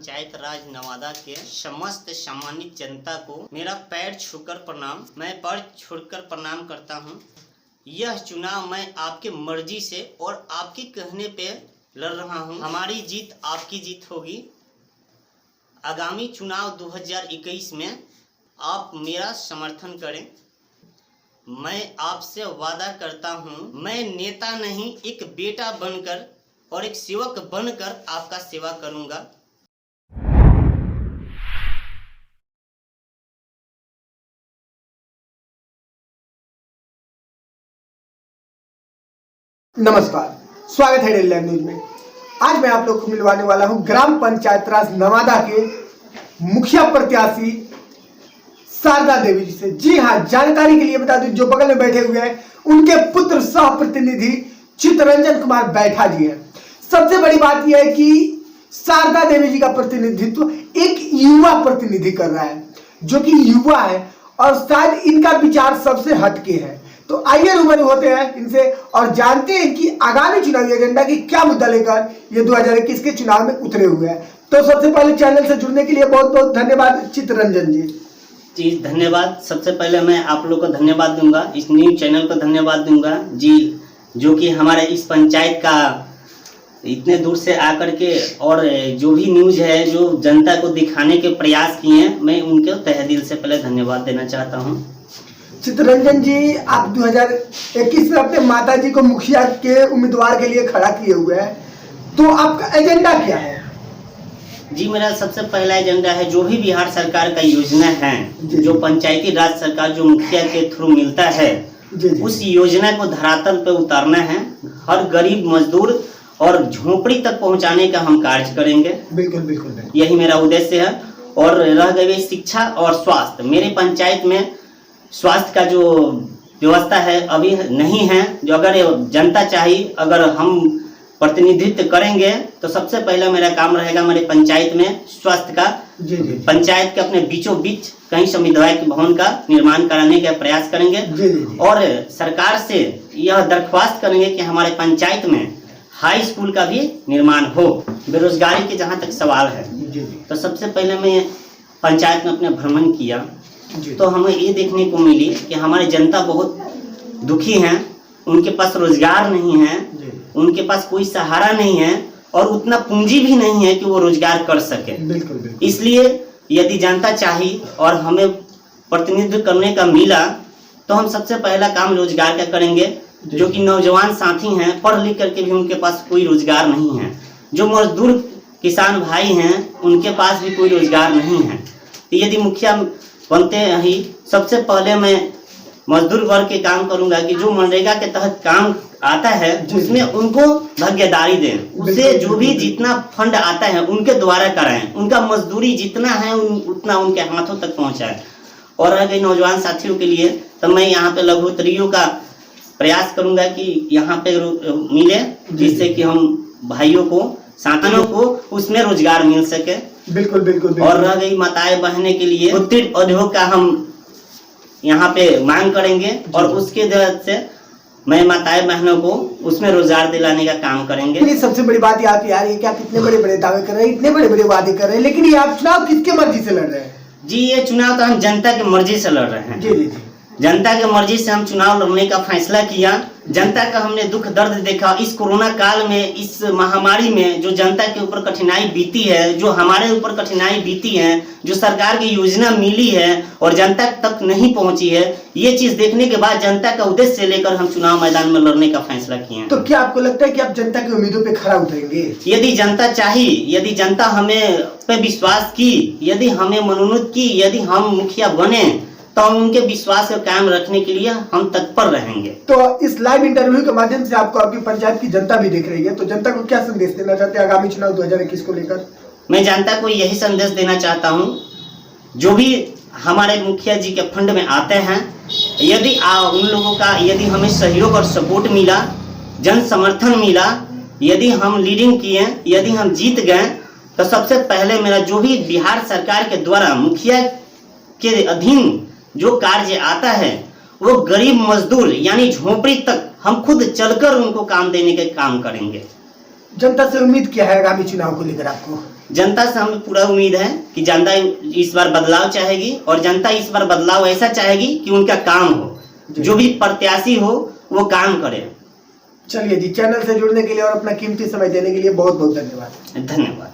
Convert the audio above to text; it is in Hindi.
पंचायत राज नवादा के समस्त सम्मानित जनता को मेरा पैर छूकर प्रणाम। मैं पैर छूकर प्रणाम करता हूं। यह चुनाव मैं आपके मर्जी से और आपके कहने पे लड़ रहा हूं। हमारी जीत आपकी जीत होगी। आगामी चुनाव 2021 में आप मेरा समर्थन करें। मैं आपसे वादा करता हूं, मैं नेता नहीं एक बेटा बनकर और एक सेवक बनकर आपका सेवा करूंगा। नमस्कार, स्वागत है डेली लाइव न्यूज में। आज मैं आप लोग को मिलवाने वाला हूं ग्राम पंचायत राज नवादा के मुखिया प्रत्याशी शारदा देवी जी से। जी हां, जानकारी के लिए बता दूं, जो बगल में बैठे हुए हैं उनके पुत्र सह प्रतिनिधि चित्तरंजन कुमार बैठा जी हैं। सबसे बड़ी बात यह है कि शारदा देवी जी का प्रतिनिधित्व एक युवा प्रतिनिधि कर रहा है, जो कि युवा है और शायद इनका विचार सबसे हटके है। तो आइए रूबरू होते हैं इनसे और जानते हैं कि आगामी चुनावी एजेंडा की क्या मुद्दा लेकर ये 2021 के चुनाव में उतरे हुए हैं। तो सबसे पहले चैनल से जुड़ने के लिए बहुत बहुत धन्यवाद चित्तरंजन जी। जी धन्यवाद। सबसे पहले मैं आप लोग को धन्यवाद दूंगा, इस न्यूज चैनल को धन्यवाद दूंगा जी, जो कि हमारे इस पंचायत का इतने दूर से आकर के और जो भी न्यूज है जो जनता को दिखाने के प्रयास किए हैं, मैं उनके तहे दिल से पहले धन्यवाद देना चाहता हूं। चित्तरंजन जी, आप 2021 में अपने माता जी को मुखिया के उम्मीदवार के लिए खड़ा किए हुए हैं, तो आपका एजेंडा क्या है? जी, मेरा सबसे पहला एजेंडा है, जो भी बिहार सरकार का योजना है, जो पंचायती राज सरकार जो मुखिया के थ्रू मिलता है, उस योजना को धरातल पे उतारना है। हर गरीब मजदूर और झोपड़ी तक पहुंचाने का हम कार्य करेंगे। बिल्कुल बिल्कुल, यही मेरा उद्देश्य है। और रह गई शिक्षा और स्वास्थ्य, मेरे पंचायत में स्वास्थ्य का जो व्यवस्था है अभी नहीं है। जो अगर जनता चाहिए, अगर हम प्रतिनिधित्व करेंगे तो सबसे पहला मेरा काम रहेगा मेरे पंचायत में स्वास्थ्य का। पंचायत के अपने बीचों बीच कहीं सामुदायिक भवन का निर्माण कराने का प्रयास करेंगे और सरकार से यह दरख्वास्त करेंगे कि हमारे पंचायत में हाई स्कूल का भी निर्माण हो। बेरोजगारी के जहाँ तक सवाल है, तो सबसे पहले मैं पंचायत में अपने भ्रमण किया तो हमें ये देखने को मिली कि हमारी जनता बहुत दुखी हैं, उनके पास रोजगार नहीं है, उनके पास कोई सहारा नहीं है और उतना पूंजी भी नहीं है कि वो रोजगार कर सके। बिल्कुल। इसलिए यदि जनता चाहिए और हमें प्रतिनिधित्व करने का मिला तो हम सबसे पहला काम रोजगार का करेंगे। जो कि नौजवान साथी हैं, पढ़ लिख करके भी उनके पास कोई रोजगार नहीं है। जो मजदूर किसान भाई हैं, उनके पास भी कोई रोजगार नहीं है। तो यदि मुखिया बनते ही सबसे पहले मैं मजदूर वर्ग के काम करूंगा कि जो मनरेगा के तहत काम आता है उसमें उनको भागीदारी दें। उससे जो भी जितना फंड आता है उनके द्वारा कराएं, उनका मजदूरी जितना है उतना उनके हाथों तक पहुंचाएं। और रह गई नौजवान साथियों के लिए, तो मैं यहाँ पे लघु उद्योगों का प्रयास करूंगा कि यहाँ पे मिले, जिससे कि हम भाइयों को साथियों को उसमें रोजगार मिल सके। बिल्कुल बिल्कुल। और रह गई माताएं बहने के लिए उत्तीर्ण उद्योग का हम यहाँ पे मांग करेंगे और उसके वजह से मैं माताएं बहनों को उसमें रोजगार दिलाने का काम करेंगे। सबसे बड़ी बात यहाँ पे आ रही है कि आप इतने बड़े बड़े दावे कर रहे हैं, इतने बड़े बड़े वादे कर रहे हैं, लेकिन ये आप चुनाव किसके मर्जी से लड़ रहे हैं? जी, ये चुनाव तो हम जनता की मर्जी से लड़ रहे हैं। जी। जनता की मर्जी से हम चुनाव लड़ने का फैसला किया। जनता का हमने दुख दर्द देखा। इस कोरोना काल में, इस महामारी में जो जनता के ऊपर कठिनाई बीती है, जो हमारे ऊपर कठिनाई बीती है, जो सरकार की योजना मिली है और जनता तक नहीं पहुंची है, ये चीज देखने के बाद जनता का उद्देश्य लेकर हम चुनाव मैदान में लड़ने का फैसला किए हैं। तो क्या आपको लगता है कि आप जनता की उम्मीदों पे खरा उतरेंगे? यदि जनता चाहिए, यदि जनता हमें पे विश्वास की, यदि हमें मनोनीत की, यदि हम मुखिया बने तो हम उनके विश्वास को कायम रखने के लिए हम तत्पर रहेंगे। तो इस लाइव इंटरव्यू के माध्यम से आपको आपकी पंचायत की जनता भी देख रही है, तो जनता को क्या संदेश देना चाहते हैं आगामी चुनाव 2021 को लेकर? मैं जनता को यही संदेश देना चाहता हूं, जो भी हमारे मुखिया जी के फंड में आते हैं, यदि उन लोगों का यदि हमें सहयोग और सपोर्ट मिला, जन समर्थन मिला, यदि हम लीडिंग किए, यदि हम जीत गए, तो सबसे पहले मेरा जो भी बिहार सरकार के द्वारा मुखिया के अधीन जो कार्य आता है वो गरीब मजदूर यानी झोपड़ी तक हम खुद चलकर उनको काम देने के काम करेंगे। जनता से उम्मीद क्या है आगामी चुनाव को लेकर आपको? जनता से हमें पूरा उम्मीद है कि जनता इस बार बदलाव चाहेगी, और जनता इस बार बदलाव ऐसा चाहेगी कि उनका काम हो, जो भी प्रत्याशी हो वो काम करे। चलिए जी, चैनल से जुड़ने के लिए और अपना कीमती समय देने के लिए बहुत बहुत धन्यवाद। धन्यवाद।